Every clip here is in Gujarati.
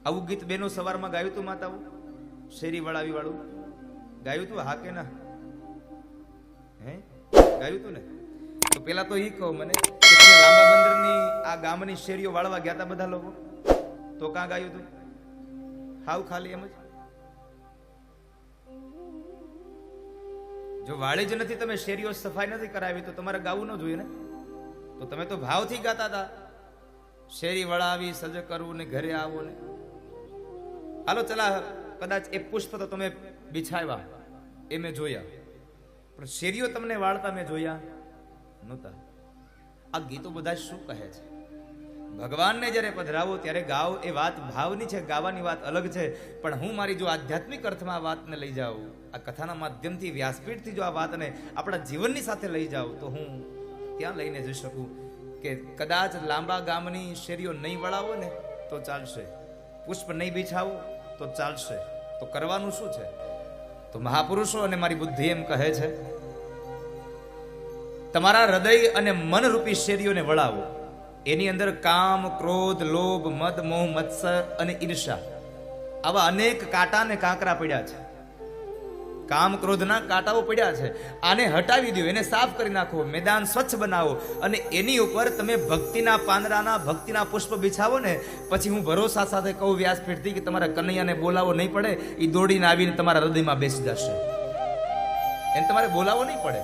આવું ગીત બેનો સવારમાં ગાયું તું માતાઓ? શેરી વળાવી વાળું ગાયું તું? હા કે ના? હે ગાયું તું ને? તો પેલા તો ઈ કહો મને કે તમે લાંબા બંદરની આ ગામની શેરીઓ વાળવા ગયા હતા બધા લોકો, તો કાં ગાયું તું? હાવ ખાલી એમ જ. જો વાળી જ નથી, તમે શેરીઓ સફાઈ નથી કરાવી, તો તમારે ગાવું ન જોઈએ ને. તો તમે તો ભાવથી ગાતા હતા, શેરી વળાવી, સજ કરવું ને ઘરે આવો ને. હાલો ચલા, કદાચ એ પુષ્પ તો તમે બિછાવ્યા એ મેં જોયા, પણ શેરીઓ તમને વાળતા મેં જોયા નહોતા. આ ગીતો બધા શું કહે છે? ભગવાનને જ્યારે પધરાવો ત્યારે ગાઓ, એ વાત ભાવની છે, ગાવાની વાત અલગ છે. પણ હું મારી જો આધ્યાત્મિક અર્થમાં આ વાતને લઈ જાઉં, આ કથાના માધ્યમથી, વ્યાસપીઠથી જો આ વાતને આપણા જીવનની સાથે લઈ જાઉં, તો હું ત્યાં લઈને જઈ શકું કે કદાચ લાંબા ગામની શેરીઓ નહીં વળાવો ને તો ચાલશે, પુષ્પ નહીં બિછાવો તો ચાલશે, તો કરવાનું શું છે? તો મહાપુરુષો અને મારી બુદ્ધિ એમ કહે છે, તમારા હૃદય અને મન રૂપી શેરીઓને વળાવો. એની અંદર કામ, ક્રોધ, લોભ, મદ, મોહ, મત્સર અને ઈર્ષા, આવા અનેક કાંટા ને કાંકરા પડ્યા છે. કામ ક્રોધના કાંટાઓ પડ્યા છે. આને હટાવી દો, એને સાફ કરી નાખો, મેદાન સ્વચ્છ બનાવો, અને એની ઉપર તમે ભક્તિના પાંદડાના, ભક્તિના પુષ્પ બિછાવો ને. પછી હું ભરોસા સાથે કહું વ્યાસપીઠથી કે તમારા કનૈયાને બોલાવો નહીં પડે, એ દોડીને આવીને તમારા હૃદયમાં બેસી જશે. એને તમારે બોલાવો નહીં પડે,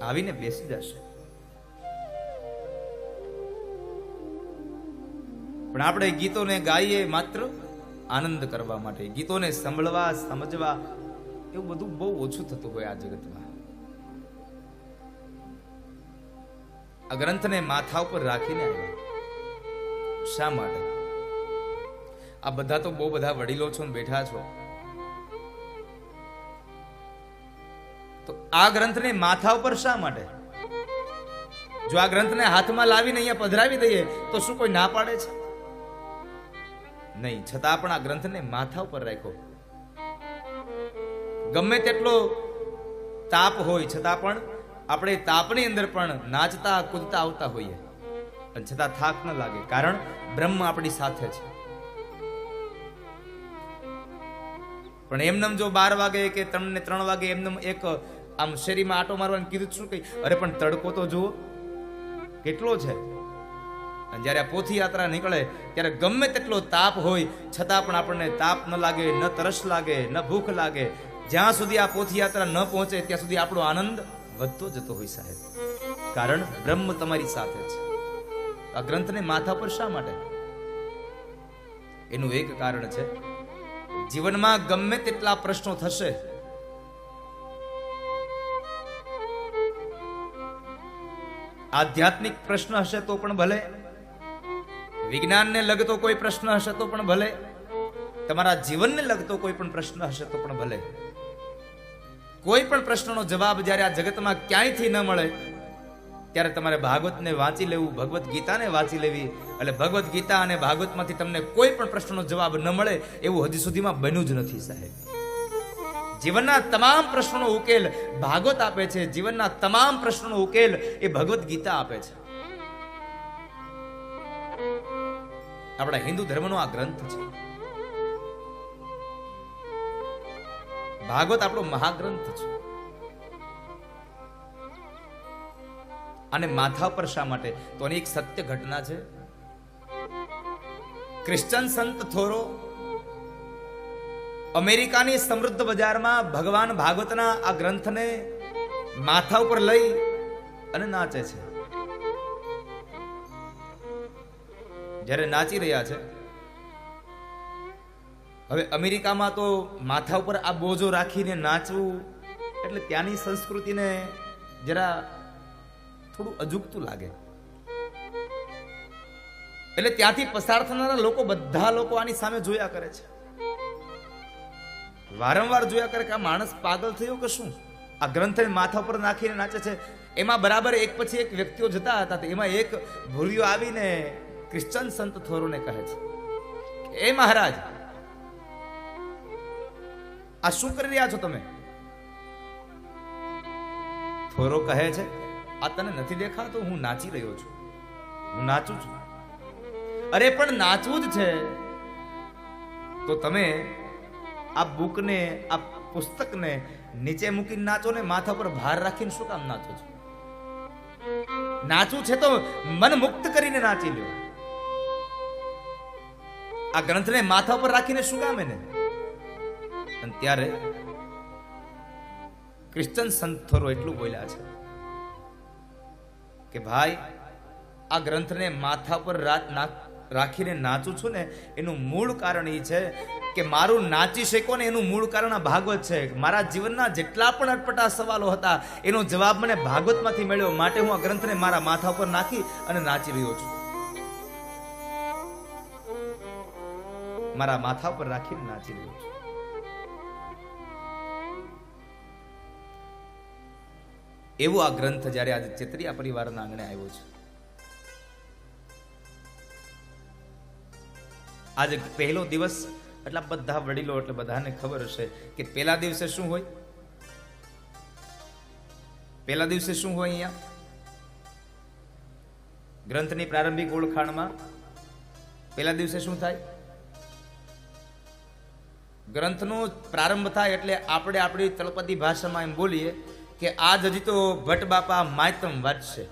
આવીને બેસી જશે. પણ આપણે ગીતોને ગાઈએ માત્ર આનંદ કરવા માટે, ગીતોને સાંભળવા, સમજવા, એવું બધું બહુ ઓછું થતું હોય આ જગતમાં. આ ગ્રંથને માથા ઉપર રાખીને આવ્યા. શા માટે? આ બધા તો બહુ બધા વડીલો છો ને બેઠા છો, તો આ ગ્રંથને માથા ઉપર શા માટે? જો આ ગ્રંથને હાથમાં લાવીને અહીંયા પધરાવી દઈએ તો શું કોઈ ના પાડે છે? નહીં. છતાં પણ આ ગ્રંથને માથા ઉપર રાખ્યો. ગમે તેટલો તાપ હોય છતાં પણ આપણે તાપની અંદર પણ નાચતા કૂદતા આવતા હોઈએ, અને છતાં થાક ન લાગે, કારણ બ્રહ્મ આપણી સાથે છે. પણ એમનેમ જો 12 વાગે કે 3 વાગે એમનેમ એક આમ શેરીમાં આટો મારવાનું કીધું, શું કઈ? અરે પણ તડકો તો જુઓ કેટલો છે. અને જ્યારે આ પોથી યાત્રા નીકળે ત્યારે ગમે તેટલો તાપ હોય છતાં પણ આપણને તાપ ન લાગે, ન તરસ લાગે, ન ભૂખ લાગે. જ્યાં સુધી આ પોથી યાત્રા ન પહોંચે ત્યાં સુધી આપણો આનંદ વધતો જતો હોય સાહેબ, કારણ બ્રહ્મ તમારી સાથે છે. આ ગ્રંથને માથા પર શા માટે? એનું એક કારણ છે, જીવનમાં ગમે તેટલા પ્રશ્નો થશે, આધ્યાત્મિક પ્રશ્ન હશે તો પણ ભલે, વિજ્ઞાનને લગતો કોઈ પ્રશ્ન હશે તો પણ ભલે, તમારા જીવનને લગતો કોઈ પણ પ્રશ્ન હશે તો પણ ભલે, કોઈ પણ પ્રશ્નનો જવાબ જ્યારે આ જગતમાં ક્યાંયથી ન મળે ત્યારે તમારે ભાગવતને વાંચી લેવું, ભગવદ્ ગીતાને વાંચી લેવી. એટલે ભગવદ્ ગીતા અને ભાગવતમાંથી તમને કોઈ પણ પ્રશ્નનો જવાબ ન મળે એવું હજી સુધીમાં બન્યું જ નથી સાહેબ. જીવનના તમામ પ્રશ્નોનો ઉકેલ ભાગવત આપે છે, જીવનના તમામ પ્રશ્નોનો ઉકેલ એ ભગવદ્ ગીતા આપે છે. આપણા હિન્દુ ધર્મનો આ ગ્રંથ છે. ભાગવત આપણો મહાગ્રંથ છે. અને માથા પર શા માટે? તો આની એક સત્ય ઘટના છે. ક્રિશ્ચન સંત થોરો અમેરિકાની સમૃદ્ધ બજારમાં ભગવાન ભાગવતના આ ગ્રંથને માથા ઉપર લઈ અને નાચે છે. જ્યારે નાચી રહ્યા છે, હવે અમેરિકામાં તો માથા ઉપર આ બોજો રાખીને નાચવું એટલે ત્યાંની સંસ્કૃતિને જરા થોડું અજુગતું લાગે. એટલે ત્યાંથી પસાર થનારા લોકો, બધા લોકો આની સામે જોયા કરે છે, વારંવાર જોયા કરે કે આ માણસ પાગલ થયો કે શું? આ ગ્રંથને માથા ઉપર નાખીને નાચે છે. એમાં બરાબર એક પછી એક વ્યક્તિઓ જતા હતા, તો એમાં એક ભૂરિયો આવીને ક્રિશ્ચન સંત થોરોને કહે છે, એ મહારાજ, આ શું કરી રહ્યા છો તમે? થોરો કહે છે, આ તને નથી દેખાતું? હું નાચી રહ્યો છું, હું નાચું છું. અરે પણ નાચવું જ છે, તો તમે આ બુકને, આ પુસ્તકને નીચે મૂકીને નાચો ને, માથા પર ભાર રાખીને શું કામ નાચો છો? નાચવું છે તો મન મુક્ત કરીને નાચી લ્યો. આ ગ્રંથને માથા પર રાખીને શું કામ એને? અને ત્યારે ક્રિશ્ચન સંતોરો એટલું બોલ્યા છે કે ભાઈ, આ ગ્રંથને માથા પર રાખીને નાચું છું ને, એનું મૂળ કારણ એ છે કે મારું નાચી શકો ને એનું મૂળ કારણ આ ભાગવત છે. મારા જીવનના જેટલા પણ અટપટા સવાલો હતા એનો જવાબ મને ભાગવતમાંથી મળ્યો, માટે હું આ ગ્રંથને મારા માથા પર નાખી અને નાચી રહ્યો છું. મારા માથા પર રાખીને નાચી રહ્યો છું. એવો આ ગ્રંથ જ્યારે આજે ચેતરિયા પરિવારના આંગણે આવ્યો છે. આજે પહેલો દિવસ, એટલા બધા વડીલો એટલે બધાને ખબર હશે કે પહેલા દિવસે શું હોય. પહેલા દિવસે શું હોય? અહીંયા ગ્રંથની પ્રારંભિક ઓળખાણમાં પહેલા દિવસે શું થાય? ગ્રંથનો પ્રારંભ થાય એટલે આપણે આપણી તળપદી ભાષામાં એમ બોલીએ કે આજ હજી તો ભટ્ટ બાપા માયતમ વાંચશે.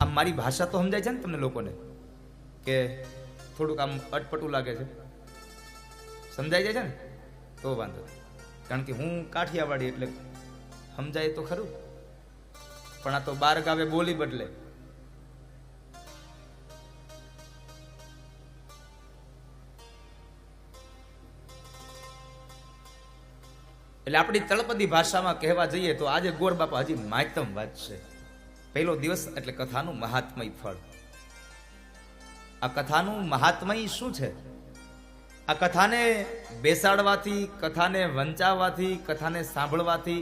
આમ મારી ભાષા તો સમજાય છે ને તમને લોકોને, કે થોડુંક આમ અટપટું લાગે છે? સમજાઈ જાય છે ને? તો વાંધો, કારણ કે હું કાઠિયાવાડી એટલે સમજાય તો ખરું, પણ આ તો બાર ગાવે બોલી બદલે. એટલે આપણી તળપદી ભાષામાં કહેવા જઈએ તો આજે ગોર બાપા હજી માયતમ વાંચશે. પહેલો દિવસ એટલે કથાનું મહાત્મય ફળ. આ કથાનું મહાત્મય શું છે? આ કથાને બેસાડવાથી, કથાને વંચાવવાથી, કથાને સાંભળવાથી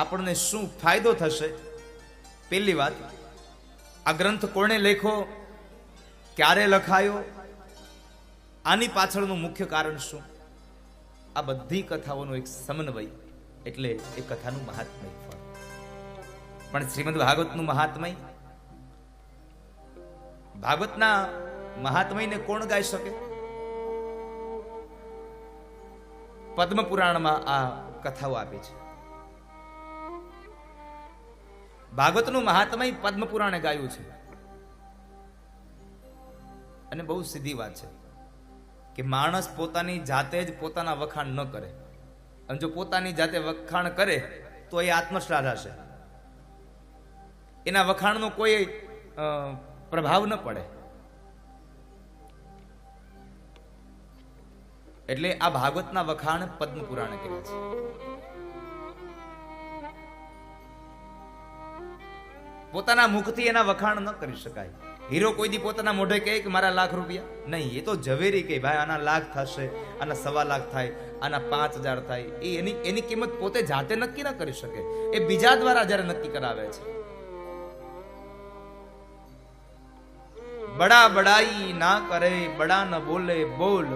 આપણને શું ફાયદો થશે? પહેલી વાત, આ ગ્રંથ કોણે લખ્યો, ક્યારે લખાયો, આની પાછળનું મુખ્ય કારણ શું? આ બધી કથાઓનો એક સમન્વય એટલે એ કથાનું મહાત્મય ફળ. પણ શ્રીમદ ભાગવતનું મહાત્મય, ભાગવતના મહાત્મયને કોણ ગાઈ શકે? પદ્મ પુરાણમાં આ કથાઓ આપી છે. ભાગવતનું મહાત્મય પદ્મ પુરાણે ગાયું છે. અને બહુ સીધી વાત છે કે માણસ પોતાની જાતે જ પોતાના વખાણ ન કરે, અને જો પોતાની જાતે વખાણ કરે તો એ આત્મશ્લાઘ હશે, એના વખાણનો કોઈ પ્રભાવ ન પડે. એટલે આ ભાગવતના વખાણ પદ્મ પુરાણે કર્યા છે. પોતાના મુખથી એના વખાણ ન કરી શકાય. હીરો કોઈ દી પોતાના મોઢે કહે કે મારા લાખ રૂપિયા? નહીં, એ તો ઝવેરી કહે ભાઈ આના લાખ થશે, આના 1.25 લાખ થાય, આના 5,000 થાય. એ એની કિંમત પોતે જાતે નક્કી ન કરી શકે, એ બીજા દ્વારા જ્યારે નક્કી કરાવે છે. બડા બડાઈ ના કરે, બડા ન બોલે બોલ.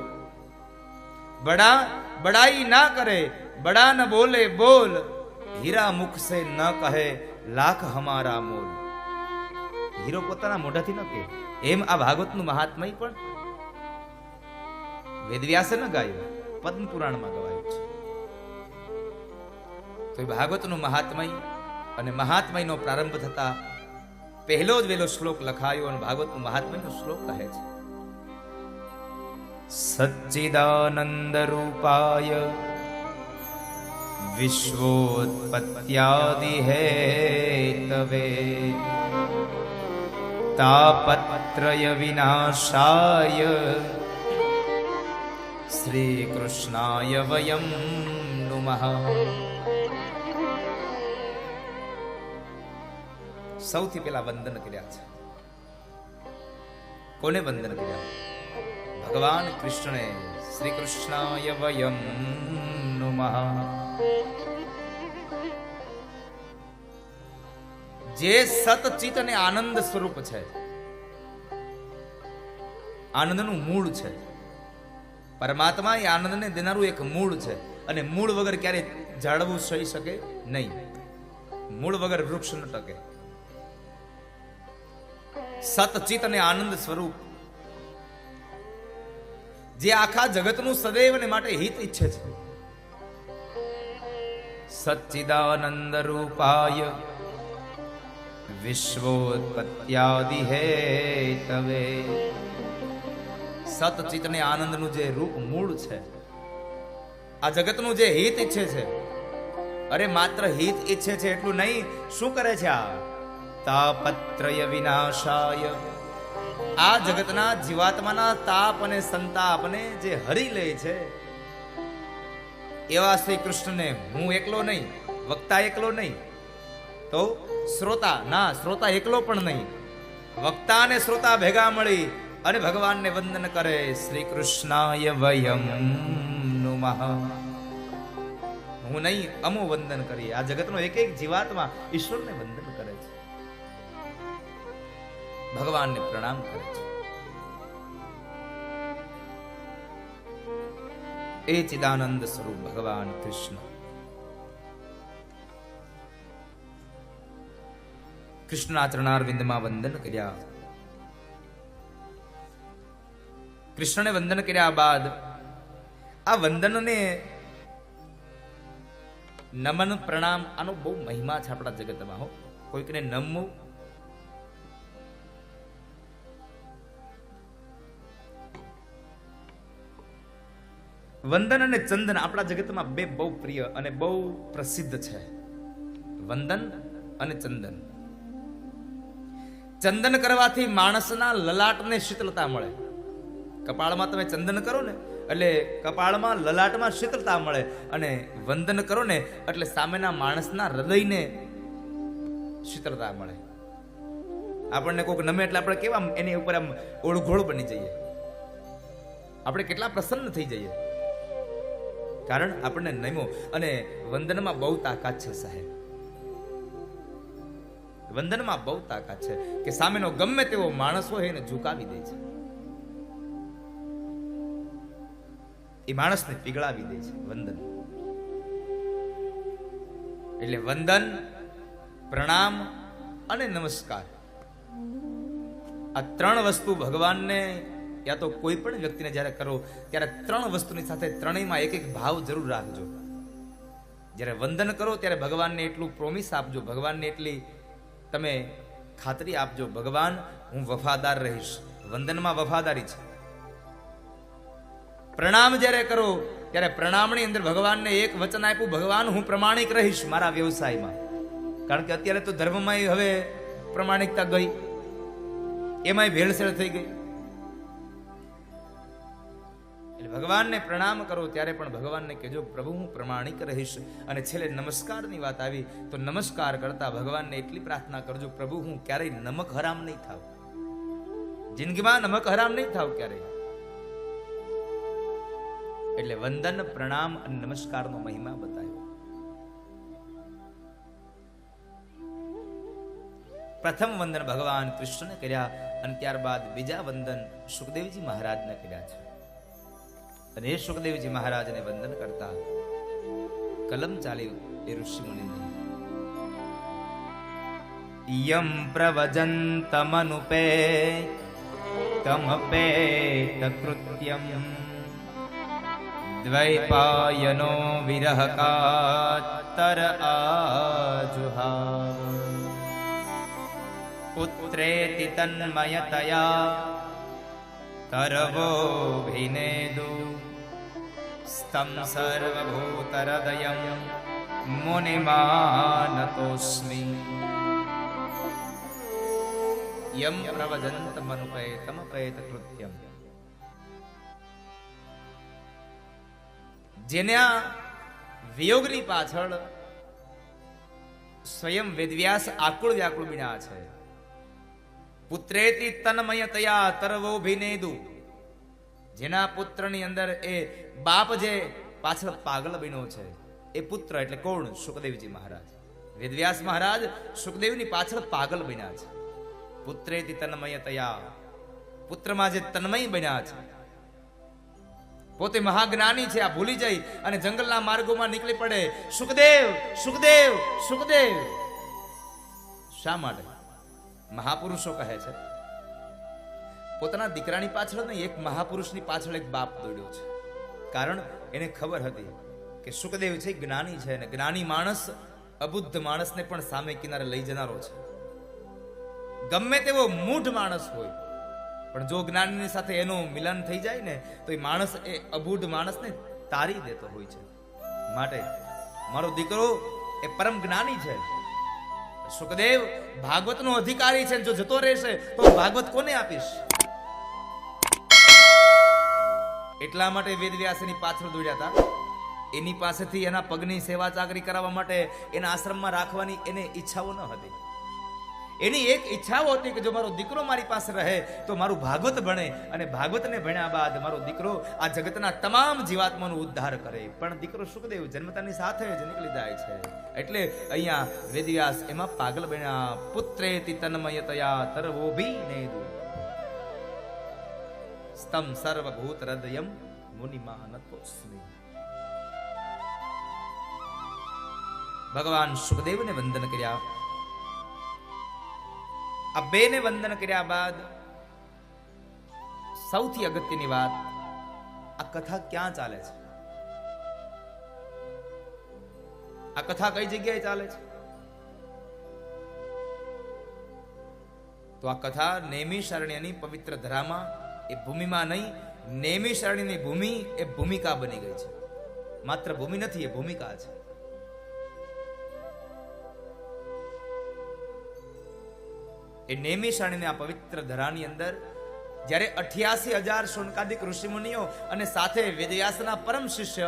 બડા બડાઈ ના કરે, બડા ન બોલે બોલ. હીરા મુખ સે ન કહે, લાખ હમારા મોલ. હીરો પોતાના મોઢાથી ન કહે. એમ આ ભાગવતનું મહાત્મય પણ વેદવ્યાસે ન ગાયું, પદ્મ પુરાણમાં ગવાયું છે. તો એ ભાગવતનું મહાત્મય અને મહાત્મયનો પ્રારંભ થતા પહેલો જ વેલો શ્લોક લખાયો અને ભાગવતનું મહાત્મયનો શ્લોક કહે છે: સચ્ચિદાનંદ રૂપાય વિશ્વોત્પત્યાદિ હેતવે તાપત્રય વિનાશાય શ્રી કૃષ્ણાય વયમ નુમઃ. સૌથી પહેલા વંદન કર્યા છે. કોને વંદન કર્યા? ભગવાન કૃષ્ણને. શ્રી કૃષ્ણાય વયમ નુમઃ. જે સતચિત અને આનંદ સ્વરૂપ છે, આનંદનું મૂળ છે. પરમાત્મા એ આનંદને દેનારું એક મૂળ છે, અને મૂળ વગર ક્યારે ઝાડવું સહી શકે નહીં. મૂળ વગર વૃક્ષ ન ટકે. સતચિત અને આનંદ સ્વરૂપ જે આખા જગતનું સદૈવને માટે હિત ઈચ્છે છે. સચ્ચિદાનંદ રૂપાય વિશ્વોત્પત્યાદિ હેતવે. સતચિત ને આનંદનું જે રૂપ મૂળ છે, આ જગતનું જે હિત ઈચ્છે છે, અરે માત્ર હિત ઈચ્છે છે એટલું નહીં, શું કરે છે? આ તાપત્રય વિનાશાય, આ જગતના જીવાત્માના તાપ અને સંતાપને જે હરી લે છે, એવા શ્રી કૃષ્ણને હું એકલો નહીં, વક્તા એકલો નહીં, તો શ્રોતા ના, શ્રોતા એકલો પણ નહીં, વક્તા અને શ્રોતા ભેગા મળી અને ભગવાનને વંદન કરે. શ્રી કૃષ્ણાય વયમ નુમઃ. હું નહીં, અમો વંદન કરીએ. આ જગતનો એક એક જીવાત્મા ઈશ્વરને વંદન કરે છે, ભગવાનને પ્રણામ કરે છે. એ ચિદાનંદ સ્વરૂપ ભગવાન કૃષ્ણ. કૃષ્ણના ચરણારવિંદમાં વંદન કર્યા. કૃષ્ણને વંદન કર્યા બાદ આ વંદનને નમન પ્રણામ, આનો બહુ મહિમા છે આપણા જગતમાં. હો, કોઈકને નમવું, વંદન અને ચંદન આપણા જગતમાં બે બહુ પ્રિય અને બહુ પ્રસિદ્ધ છે. વંદન અને ચંદન. ચંદન કરવાથી માણસના લલાટને શીતળતા મળે. કપાળમાં તમે ચંદન કરો ને એટલે કપાળમાં લલાટમાં શીતળતા મળે, અને વંદન કરો ને એટલે સામેના માણસના હૃદયને શીતળતા મળે. આપણને કોઈક નમે એટલે આપણે કેવા એની ઉપર આમ ઓળઘોળ બની જઈએ, આપણે કેટલા પ્રસન્ન થઈ જઈએ, કારણ આપણને નમ્યો. અને વંદનમાં બહુ તાકાત છે સાહેબ, વંદનમાં બહુ તાકાત છે કે સામેનો ગમે તેવો માણસ હોય એને ઝુકાવી દે છે, એ માણસને પીગળાવી દે છે વંદન. એટલે વંદન, પ્રણામ અને નમસ્કાર, આ ત્રણ વસ્તુ ભગવાનને યા તો કોઈ પણ વ્યક્તિને જ્યારે કરો ત્યારે ત્રણ વસ્તુની સાથે ત્રણેયમાં એક એક ભાવ જરૂર રાખજો. જ્યારે વંદન કરો ત્યારે ભગવાનને એટલું પ્રોમિસ આપજો, ભગવાનને એટલી તમે ખાતરી આપજો, ભગવાન હું વફાદાર રહીશ. વંદનમાં વફાદારી છે. પ્રણામ જ્યારે કરો ત્યારે પ્રણામની અંદર ભગવાનને એક વચન આપ્યું, ભગવાન હું પ્રમાણિક રહીશ મારા વ્યવસાયમાં. કારણ કે અત્યારે તો ધર્મમાં હવે પ્રમાણિકતા ગઈ, એમાંય ભેળસેળ થઈ ગઈ. એટલે ભગવાનને પ્રણામ કરો ત્યારે પણ ભગવાનને કહેજો પ્રભુ હું પ્રમાણિક રહીશ. અને છેલ્લે નમસ્કારની વાત આવી તો નમસ્કાર કરતા ભગવાનને એટલી પ્રાર્થના કરજો, પ્રભુ હું ક્યારેય નમક હરામ નહીં થાવ, જિંદગીમાં નમક હરામ નહીં થાવ ક્યારેય. એટલે વંદન, પ્રણામ અને નમસ્કારનો મહિમા બતાવ્યો. પ્રથમ વંદન ભગવાન કૃષ્ણને કર્યા અને ત્યારબાદ બીજા વંદન સુખદેવજી મહારાજને કર્યા છે. અને એ સુખદેવજી મહારાજને વંદન કરતા કલમ ચાલ્યું એ ઋષિ મુનિની. યમ પ્રવજંતમનુપે તમપેત કૃત્યમ દ્વૈપાયનો વિરહકાતર આજુહા પુત્રેતિ તન્મયતયા તરવોభిનેદુ સ્તમ સર્વભૂતહૃદયં મુનિમાનતોસ્મિ. યમ પ્રવજંતમનુપેતમપેત કૃત્યમ. જેના વિયોગની પાછળ સ્વયં વેદવ્યાસ આકુળ વ્યાકુળ બન્યા છે. પુત્રેતિ તન્મયતયા તરવોભિનેદુ. જેના પુત્રની અંદર એ બાપ જે પાછળ પાગલ બન્યો છે એ પુત્ર એટલે કોણ? સુખદેવજી મહારાજ. વેદવ્યાસ મહારાજ સુખદેવની પાછળ પાગલ બન્યા છે. પુત્રેતિ તન્મયતયા, પુત્રમાં જે તન્મય બન્યા છે. પોતે મહાજ્ઞાની છે, આ ભૂલી જાય અને જંગલના માર્ગોમાં નીકળી પડે, સુખદેવ સુખદેવ સુખદેવ. શા માટે? મહાપુરુષો કહે છે પોતાના દીકરાની પાછળ નહીં, એક મહાપુરુષની પાછળ એક બાપ દોડ્યો છે. કારણ એને ખબર હતી કે શુકદેવ છે જ્ઞાની છે, અને જ્ઞાની માણસ અબુદ્ધ માણસને પણ સામે કિનારે લઈ જનારો છે. ગમે તેવો મૂઢ માણસ હોય, પણ જો જ્ઞાનીની સાથે એનું મિલન થઈ જાય ને, તો એ માણસ એ અબૂઢ માણસને તારી દેતો હોય છે. માટે મારો દીકરો એ પરમ જ્ઞાની છે. શુકદેવ ભાગવતનો અધિકારી છે. જો જતો રહેશે તો ભાગવત કોને આપીશ? એટલા માટે વેદવ્યાસની પાછળ દોડ્યા હતા. એની પાસેથી એના પગની સેવા ચાકરી કરાવવા માટે એના આશ્રમમાં રાખવાની એને ઈચ્છાઓ ન હતી. એની એક ઈચ્છાઓ હતી કે જો મારો દીકરો મારી પાસે રહે તો મારું ભાગવત ભણે, અને ભાગવતને ભણ્યા બાદ મારો દીકરો આ જગતના તમામ જીવાત્માનો ઉદ્ધાર કરે. પણ દીકરો શુકદેવ જન્મતાની સાથે જ નીકળી જાય છે. એટલે અહીંયા વેદવ્યાસ એમાં પાગલ બન્યા. પુત્રેતિ તન્મયતયા તરવોભિનેદુ સ્તમ સર્વભૂત હૃદયમ મુનિમાનતોસ્મિ. ભગવાન શુકદેવને વંદન કર્યા. આ બેને વંદન કર્યા બાદ સૌથી અગત્યની વાત, આ કથા ક્યાં ચાલે છે? આ કથા કઈ જગ્યાએ ચાલે છે? તો આ કથા નૈમિષારણ્યની પવિત્ર ધરામાં, એ ભૂમિમાં નહીં, નૈમિષારણ્યની ભૂમિ એ ભૂમિકા બની ગઈ છે. માત્ર ભૂમિ નથી, એ ભૂમિકા છે. એ નૈમિષારણ્યની આ પવિત્ર ધરાની અંદર જ્યારે 88,000 શૌનકાદિક ઋષિમુનિઓ અને સાથે વેદવ્યાસના પરમ શિષ્ય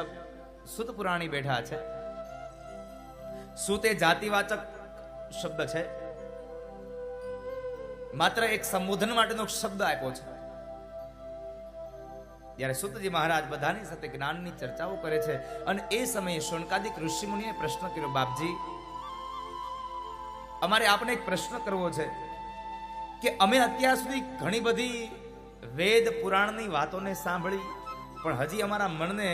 સુત પુરાણી બેઠા છે. સુત એ જાતિવાચક શબ્દ છે, માત્ર એક સંબોધન માટેનો શબ્દ આપ્યો છે. જ્યારે સુતજી મહારાજ બધાની સાથે જ્ઞાનની ચર્ચાઓ કરે છે, અને એ સમયે શૌનકાદિક ઋષિમુનિએ પ્રશ્ન કર્યો, બાપજી અમારે આપને એક પ્રશ્ન કરવો છે કે અમે અત્યાર સુધી ઘણી બધી વેદ પુરાણની વાતોને સાંભળી, પણ હજી અમારા મનને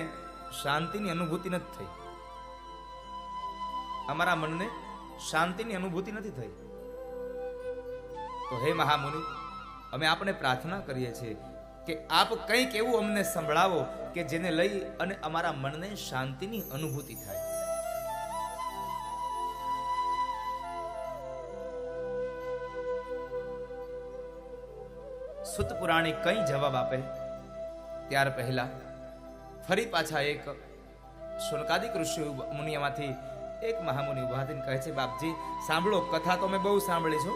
શાંતિની અનુભૂતિ નથી થઈ. અમારા મનને શાંતિની અનુભૂતિ નથી થઈ. તો હે મહામુનિ, અમે આપને પ્રાર્થના કરીએ છીએ કે આપ કંઈક એવું અમને સંભળાવો કે જેને લઈ અને અમારા મનને શાંતિની અનુભૂતિ થાય. સુત પુરાણી કઈ જવાબ આપે ત્યાર પહેલા ફરી પાછા એક શૌનકાદિક ઋષિ મુનિયામાંથી એક મહામુનિ ઉભા થઈને કહે છે, બાપજી સાંભળો, કથા તો મેં બહુ સાંભળી છે,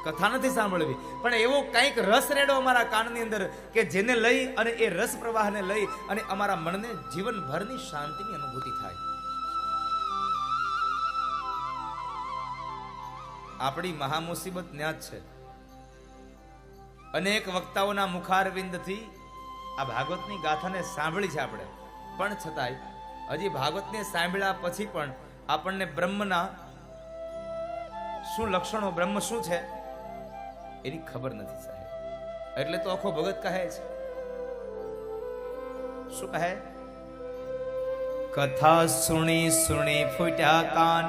કથા નથી સાંભળવી, પણ એવો કંઈક રસ રેડો અમારા કાનની અંદર કે જેને લઈ અને એ રસ પ્રવાહને લઈ અને અમારા મનને જીવનભરની શાંતિની અનુભૂતિ થાય. આપણી મહામુસીબત ન્યા જ છે. અનેક વક્તાઓના મુખારવિંદથી આ ભાગવતની ગાથાને સાંભળી છે આપણે, પણ છતાંય હજી ભાગવતને સાંભળ્યા પછી પણ આપણને બ્રહ્મના શું લક્ષણો, બ્રહ્મ શું છે એની ખબર નથી સાહેબ. એટલે તો આખો ભગત કહે છે, શું કહે? કથા સુણી સુણી ફૂટ્યા કાન,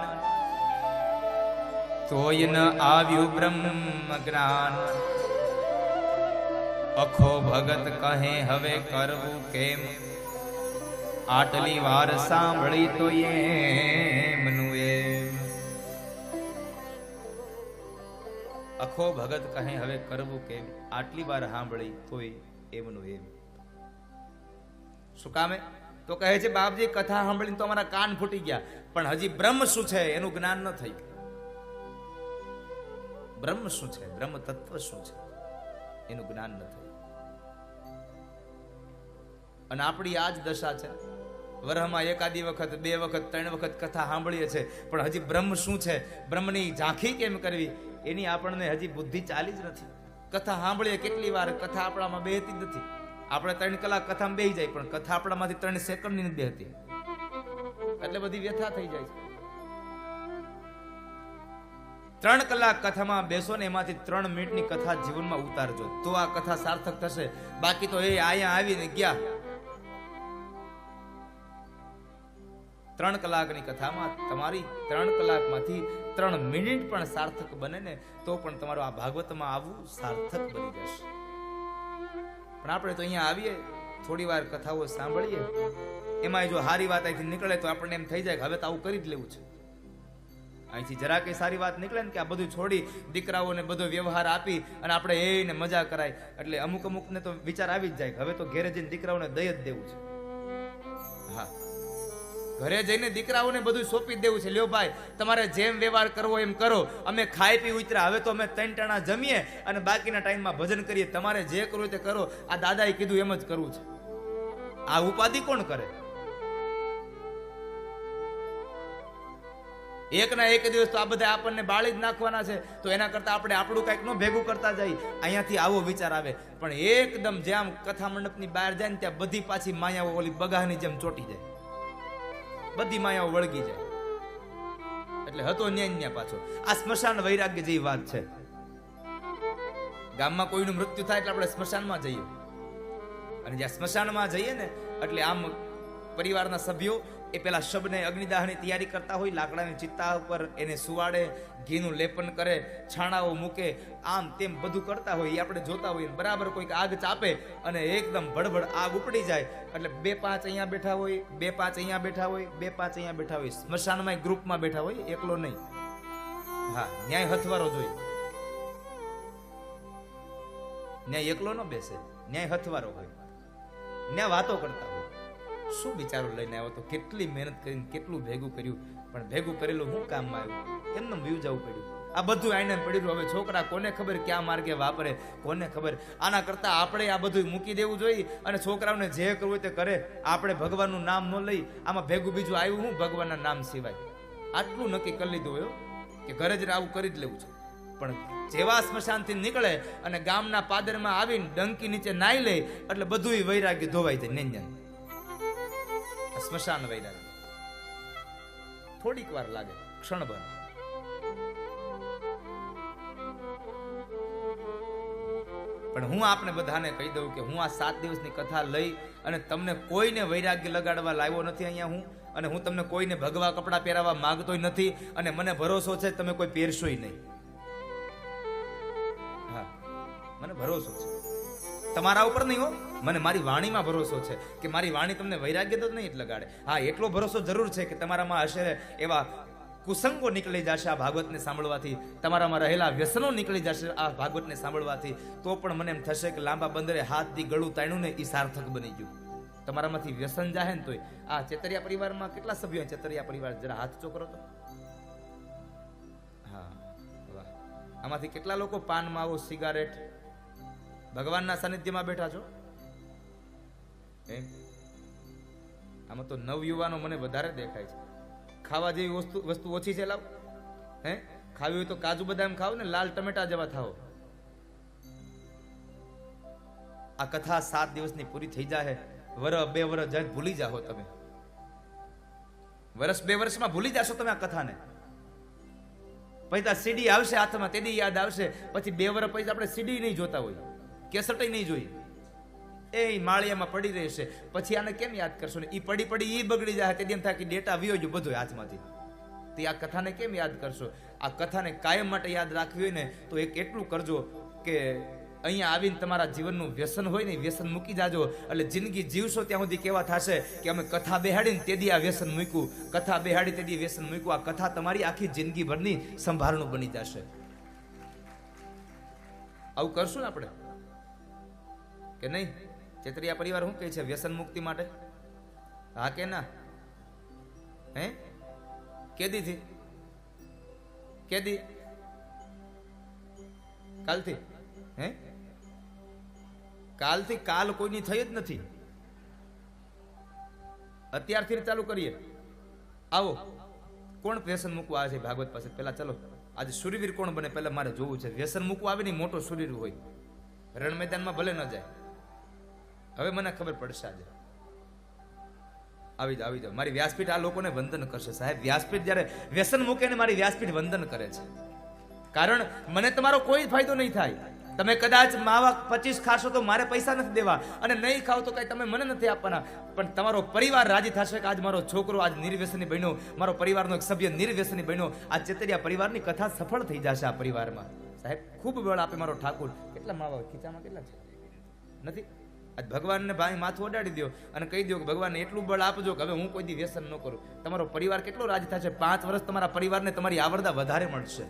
તોય ન આવ્યું બ્રહ્મ જ્ઞાન. અખો ભગત કહે હવે કરવું કેમ, આટલી વાર સાંભળી તો એમનું એમ. અખો ભગત કહે હવે કરવું કેમ, આટલી વાર સાંભળી તોય એમનું એમ. શું કામે? તો કહે છે, બાપજી કથા સાંભળીને તો અમારા કાન ફૂટી ગયા, પણ હજી બ્રહ્મ શું છે એનું જ્ઞાન ન થઈ. બ્રહ્મ શું છે, બ્રહ્મ તત્વ શું છે એનું જ્ઞાન ન થયું. અને આપણી આ જ દશા છે. વરહમાં એકાદી વખત, 2 વખત, 3 વખત કથા સાંભળીએ છે, પણ હજી બ્રહ્મ શું છે, બ્રહ્મની ઝાંખી કેમ કરવી એની આપણને હજી બુદ્ધિ ચાલી જ નથી. કથા સાંભળીએ કેટલી વાર, કથા આપણામાં બેહતી જ નથી. આપણે 3 કલાક કથામાં બેહી જાય, પણ કથા આપણામાંથી 3 સેકન્ડની નથી બેહતી. એટલે બધી વ્યથા થઈ જાય છે. 3 કલાક કથામાં બેસો ને એમાંથી 3 મિનિટની કથા જીવનમાં ઉતારજો, તો આ કથા સાર્થક થશે. બાકી તો એ અહીંયા આવીને ગયા. 3 કલાકની કથામાં તમારી 3 કલાકમાંથી 3 મિનિટ પણ સાર્થક બને ને, તો પણ તમારું આ ભાગવતમાં આવવું સાર્થક બની જશે. પણ આપણે તો અહીંયા આવીએ, થોડી વાર કથાઓ સાંભળીએ, એમાં જો સારી વાત અહીંથી નીકળે તો આપણને એમ થઈ જાય કે હવે તો આવું કરી જ લેવું છે. અહીંથી જરા કઈ સારી વાત નીકળે ને કે આ બધું છોડી દીકરાઓને બધો વ્યવહાર આપી અને આપણે એને મજા કરાય, એટલે અમુક ને તો વિચાર આવી જ જાય કે હવે તો ઘરે જઈને દીકરાઓને દઈ જ દેવું છે. હા, ઘરે જઈને દીકરાઓને બધું સોંપી દેવું છે. લ્યો ભાઈ, તમારે જેમ વ્યવહાર કરવો એમ કરો, અમે ખાઈ પી ઉતર્યા, હવે તો અમે 3 ટાણા જમીએ અને બાકીના ટાઈમમાં ભજન કરીએ. તમારે જે કરવું તે કરો, આ દાદાએ કીધું એમ જ કરવું છે. આ ઉપાધિ કોણ કરે? એક ના એક દિવસ તો આ બધા આપણને બાળી જ નાખવાના છે, તો એના કરતા આપણે આપણું કઈક નો ભેગું કરતા જઈએ. અહીંયાથી આવો વિચાર આવે, પણ એકદમ જેમ કથા મંડપની બહાર જાય ને ત્યાં બધી પાછી માયાઓ ઓલી બગાહની જેમ ચોટી જાય, બધી માયાઓ વળગી જાય. એટલે હતો ન્યા પાછો આ સ્મશાન વૈરાગ્ય જેવી વાત છે. ગામમાં કોઈનું મૃત્યુ થાય એટલે આપણે સ્મશાનમાં જઈએ, અને જ્યાં સ્મશાનમાં જઈએ ને એટલે આમ પરિવારના સભ્યો એ પેલા શબને અગ્નિદાહની તૈયારી કરતા હોય, લાકડાની ચિત્તા ઉપર એને સુવાડે, ઘીનું લેપન કરે, છાણાઓ મૂકે, આમ તેમ બધું કરતા હોય. એ આપણે જોતા હોઈએ. બરાબર કોઈક આગ ચાપે અને એકદમ ભડભડ આગ ઉપડી જાય એટલે 2-5 અહીંયા બેઠા હોય, 2-5 અહીંયા બેઠા હોય, 2-5 અહીંયા બેઠા હોય. સ્મશાનમાં ગ્રુપમાં બેઠા હોય, એકલો નહીં. હા, ન્યાય હથવારો જોઈએ. ન્યાય એકલો ન બેસે, ન્યાય હથવારો હોય, ન્યાય વાતો કરતા હોય. શું વિચારો લઈને આવ્યો તો, કેટલી મહેનત કરીને કેટલું ભેગું કર્યું, પણ ભેગું કરેલું શું કામમાં આવ્યું? એમને વ્યૂ જવું પડ્યું. આ બધું આઈને પડ્યું. હવે છોકરા કોને ખબર ક્યાં માર્ગે વાપરે, કોને ખબર. આના કરતા આપણે આ બધું મૂકી દેવું જોઈએ અને છોકરાઓને જે કરવું હોય તે કરે. આપણે ભગવાનનું નામ ન લઈ, આમાં ભેગું બીજું આવ્યું હું ભગવાનના નામ સિવાય. આટલું નક્કી કરી લીધું હોય કે ઘરે જ આવું કરી જ લેવું છે. પણ જેવા સ્મશાનથી નીકળે અને ગામના પાદરમાં આવીને ડંકી નીચે નાઈ લે એટલે બધું વૈરાગ્ય ધોવાઈ જાય. નેન્જન સ્મશાન વૈરાગ્ય થોડીક વાર લાગે, ક્ષણભર. પણ હું આપને બધાને કહી દઉં કે હું આ 7 દિવસની કથા લઈ અને તમને કોઈને વૈરાગ્ય લગાડવા લાવ્યો નથી અહીંયા હું, અને હું તમને કોઈને ભગવા કપડા પહેરાવવા માંગતોય નથી, અને મને ભરોસો છે તમે કોઈ પહેરશોય નહીં. હા, મને ભરોસો છે તમારા ઉપર નહીં હો, મને મારી વાણીમાં ભરોસો છે કે મારી વાણી તમને વૈરાગ્ય તો નહીં જ લગાડે. હા, એટલો ભરોસો જરૂર છે કે તમારામાં હશે એવા કુસંગો નીકળી જશે આ ભાગવતને સાંભળવાથી, તમારામાં રહેલા વ્યસનો નીકળી જશે આ ભાગવતને સાંભળવાથી, તો પણ મને એમ થશે કે લાંબા બંદરે હાથથી ગળું તાણ્યું ને એ સાર્થક બની ગયું. તમારામાંથી વ્યસન જાહે ને તોય. આ ચેતરિયા પરિવારમાં કેટલા સભ્યો? ચેતરિયા પરિવાર જરા હાથ ચોકરો તો. હા, વાહ. આમાંથી કેટલા લોકો પાન માવો સિગારેટ ભગવાનના સાનિધ્યમાં બેઠા છો? એમ આમાં તો નવયુવાનો મને વધારે દેખાય છે. ખાવા જેવી વસ્તુ ઓછી છે. લાવ, હે ખાવી હોય તો કાજુ બદામ ખાવ ને, લાલ ટમેટા જેવા થાવ. આ કથા 7 દિવસની પૂરી થઈ જાય, વરસ 2 વર્ષ જાય ભૂલી જાઓ તમે. વર્ષ 2 વર્ષમાં ભૂલી જશો તમે આ કથાને. પછી સીડી આવશે હાથમાં, તેદી યાદ આવશે. પછી 2 વર્ષ પછી આપણે સીડી નહીં જોતા હોય, કેસેટ નહીં જોઈએ, એ માળિયામાં પડી રહેશે. પછી આને કેમ યાદ કરશો ને? ઈ પડી ઈ બગડી જાય. તે એમ થાય કે ડેટા વિયો ગયો બધો હાથમાંથી. તે આ કથાને કેમ યાદ કરશો? આ કથાને કાયમ માટે યાદ રાખવી હોય ને તો એક એટલું કરજો કે અહીંયા આવીને તમારા જીવનનું વ્યસન હોય ને, વ્યસન મૂકી જાજો. એટલે જિંદગી જીવશો ત્યાં સુધી કેવા થશે કે અમે કથા બેહાડીને તેદી આ વ્યસન મૂક્યું, કથા બેહાડી તેદી વ્યસન મૂક્યું. આ કથા તમારી આખી જિંદગી ભરની સંભાળનું બની જશે. આવું કરશું ને આપણે કે નહીં? ચેતરિયા પરિવાર શું કહે છે વ્યસન મુક્તિ માટે? હા કે ના? હે કેદી થી? કેદી? કાલથી? હે કાલથી? કાલ કોઈની થઈ જ નથી. અત્યારથી ચાલુ કરીએ. આવો, કોણ વ્યસન મૂકવા આવે છે ભાગવત પાસે? પેલા ચલો, આજે શૂરવીર કોણ બને પેલા મારે જોવું છે. વ્યસન મૂકવા આવે ને મોટો શૂરવીર હોય, રણ મેદાનમાં ભલે ન જાય. હવે મને ખબર પડશે. આજે આવી જાઓ, આવી જાઓ. મારી વ્યાસપીઠ આ લોકોને વંદન કરશે. સાહેબ, વ્યાસપીઠ જ્યારે વ્યસન મૂકે ને મારી વ્યાસપીઠ વંદન કરે છે. કારણ મને તમારો કોઈ ફાયદો નહીં થાય. તમે કદાચ માવા 25 ખાશો તો મારે પૈસા નથી દેવા, અને નહીં ખાવ તો કઈ તમે મને નથી આપવાના, પણ તમારો પરિવાર રાજી થશે કે આજ મારો છોકરો આજ નિર્વ્યસની બન્યો, મારો પરિવારનો એક સભ્ય નિર્વ્યસની બન્યો. આ ચેતરિયા પરિવારની કથા સફળ થઈ જશે આ પરિવારમાં. સાહેબ, ખૂબ બળ આપે મારો ઠાકુર. કેટલા માવા ખીચામાં કેટલા છે? નથી આજ ભગવાનને ભાઈ માથું અડાડી દો અને કહી દો કે ભગવાનને એટલું બળ આપજો કે હવે હું કોઈ દી વ્યસન ન કરું. તમારો પરિવાર કેટલો રાજી થશે. 5 વર્ષ તમારા પરિવારને તમારી આવરદા વધારે મળશે.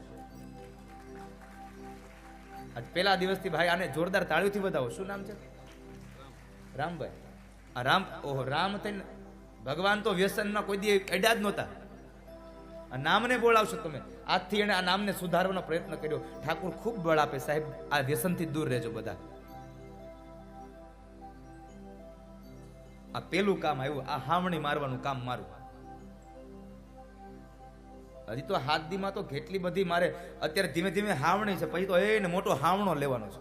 આજ પહેલા દિવસથી ભાઈ આને જોરદાર તાળીઓથી વધાવો. શું નામ છે? રામભાઈ. આ રામ થઈને ભગવાન તો વ્યસનમાં કોઈ દી અડ્યા જ નહોતા. આ નામને બોલાવશો તમે. આજથી એને આ નામને સુધારવાનો પ્રયત્ન કર્યો. ઠાકુર ખૂબ બળ આપે સાહેબ. આ વ્યસનથી દૂર રહેજો બધા. આ પેલું કામ આવ્યું, આ હાવણી મારવાનું કામ મારું. હજી તો હાથ દીમાં તો કેટલી બધી મારે અત્યારે ધીમે ધીમે હાવણી છે, પછી તો એને મોટો હાવણો લેવાનો છે.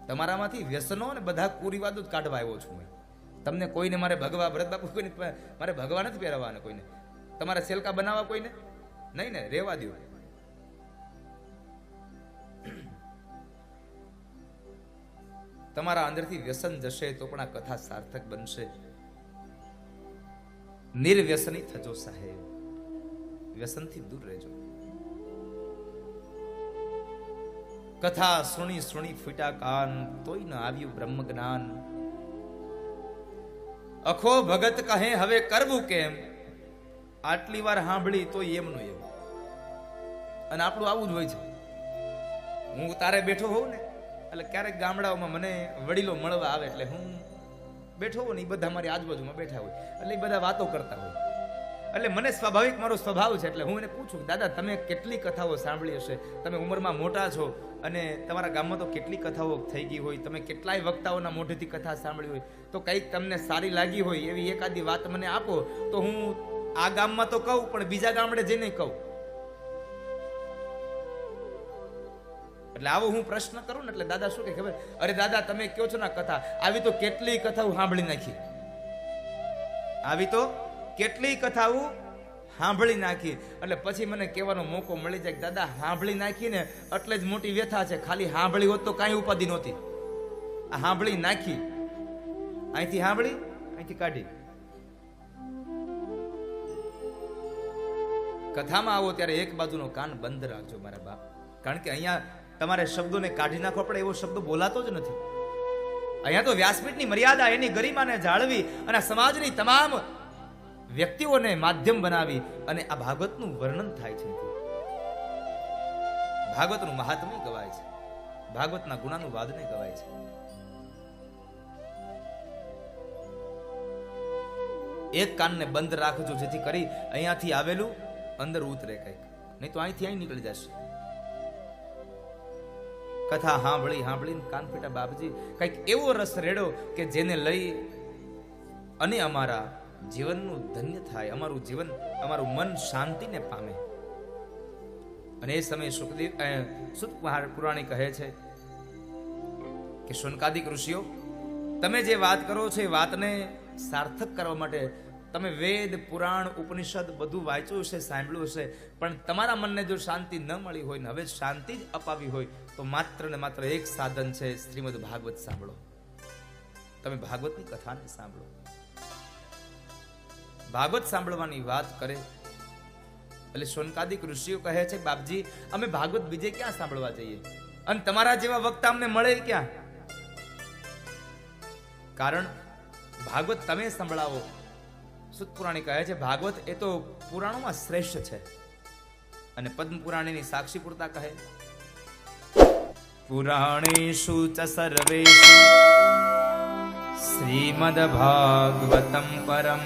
તમારામાંથી વ્યસનો ને બધા કુરિવાદો જ કાઢવા આવ્યો છું મેં. તમને કોઈને મારે ભગવા ભરત બાપુ કોઈને મારે ભગવા નથી પહેરવાને, કોઈને તમારે સેલકા બનાવવા કોઈને નહીં ને, રેવા દો. તમારા અંદરથી વ્યસન જશે તો પણ આ કથા સાર્થક બનશે. નિર્વ્યસની થજો સાહેબ. વ્યસનથી દૂર રહેજો. કથા સુણી સુણી ફૂટા કાન, તોય ન આવ્યું બ્રહ્મ જ્ઞાન. અખો ભગત કહે હવે કરવું કેમ, આટલી વાર સાંભળી તો એમનું એમ. અને આપણું આવું જ હોય છે. હું તારે બેઠો હોઉં ને એટલે ક્યારેક ગામડાઓમાં મને વડીલો મળવા આવે એટલે હું બેઠો હોઉં ને એ બધા મારી આજુબાજુમાં બેઠા હોય એટલે એ બધા વાતો કરતા હોય એટલે મને સ્વાભાવિક મારો સ્વભાવ છે એટલે હું એને પૂછું, દાદા તમે કેટલી કથાઓ સાંભળી હશે, તમે ઉંમરમાં મોટા છો અને તમારા ગામમાં તો કેટલી કથાઓ થઈ ગઈ હોય, તમે કેટલાય વક્તાઓના મોઢેથી કથા સાંભળી હોય, તો કંઈક તમને સારી લાગી હોય એવી એકાદી વાત મને આપો તો હું આ ગામમાં તો કહું પણ બીજા ગામડે જઈને કહું. એટલે આવો હું પ્રશ્ન કરું ને એટલે દાદા શું કે ખબર, અરે દાદા તમે કહો છો ને કથા, આવી તો કેટલી કથાઓ સાંભળી નાખી, આવી તો કેટલી કથાઓ સાંભળી નાખી. એટલે પછી મને કહેવાનો મોકો મળી જાય કે દાદા સાંભળી નાખી ને એટલે જ મોટી વ્યથા છે, ખાલી સાંભળી હોત તો કાંઈ ઉપાધિ નહોતી. આ સાંભળી નાખી, અહીંથી સાંભળી અહીંથી કાઢી. કથામાં આવો ત્યારે એક બાજુનો કાન બંધ રાખજો મારા બાપ, કારણ કે અહીંયા તમારે શબ્દોને કાઢી નાખવા પડે એવો શબ્દ બોલાતો જ નથી. અહીંયા તો વ્યાસપીઠની મર્યાદા, એની ગરિમાને જાળવી અને સમાજની તમામ વ્યક્તિઓને માધ્યમ બનાવી અને આ ભાગવતનું વર્ણન થાય છે. ભાગવતનું મહાત્મ્ય ગવાય છે, ભાગવતના ગુણાનું વાદને ગવાય છે. એક કાનને બંધ રાખજો જેથી કરી અહીંયાથી આવેલું અંદર ઉતરે કંઈક, નહીં તો અહીંથી અહીં નીકળી જશે. કથા સાંભળીને કાન ફીટા બાપજી કંઈક એવો રસ રેડો કે જેને લઈ અને અમારા જીવનનું ધન્ય થાય, અમારું જીવન અમારું મન શાંતિને પામે. અને એ સમયે સુત પુરાણી કહે છે કે શૌનકાદિક ઋષિઓ, તમે જે વાત કરો છો એ વાતને સાર્થક કરવા માટે તમે વેદ પુરાણ ઉપનિષદ બધું વાંચ્યું હશે, સાંભળ્યું હશે, પણ તમારા મનને જો શાંતિ ન મળી હોય ને હવે શાંતિ જ અપાવી હોય તો માત્ર ને માત્ર એક સાધન છે, શ્રીમદ ભાગવત સાંભળો. તમે ભાગવતની કથાને સાંભળો. ભાગવત સાંભળવાની વાત કરે એટલે શૌનકાદિક ઋષિઓ કહે છે બાપજી અમે ભાગવત બીજે ક્યાં સાંભળવા જઈએ અને તમારા જેવા વક્તા અમને મળે ક્યાં? કારણ ભાગવત તમે સંભળાવો. સુત પુરાણી કહે છે ભાગવત એ તો પુરાણોમાં શ્રેષ્ઠ છે. અને પદ્મ પુરાણીની સાક્ષી પૂરતા કહે પુરાણેષુ ચ સર્વેષુ શ્રીમદ ભાગવતમ પરમ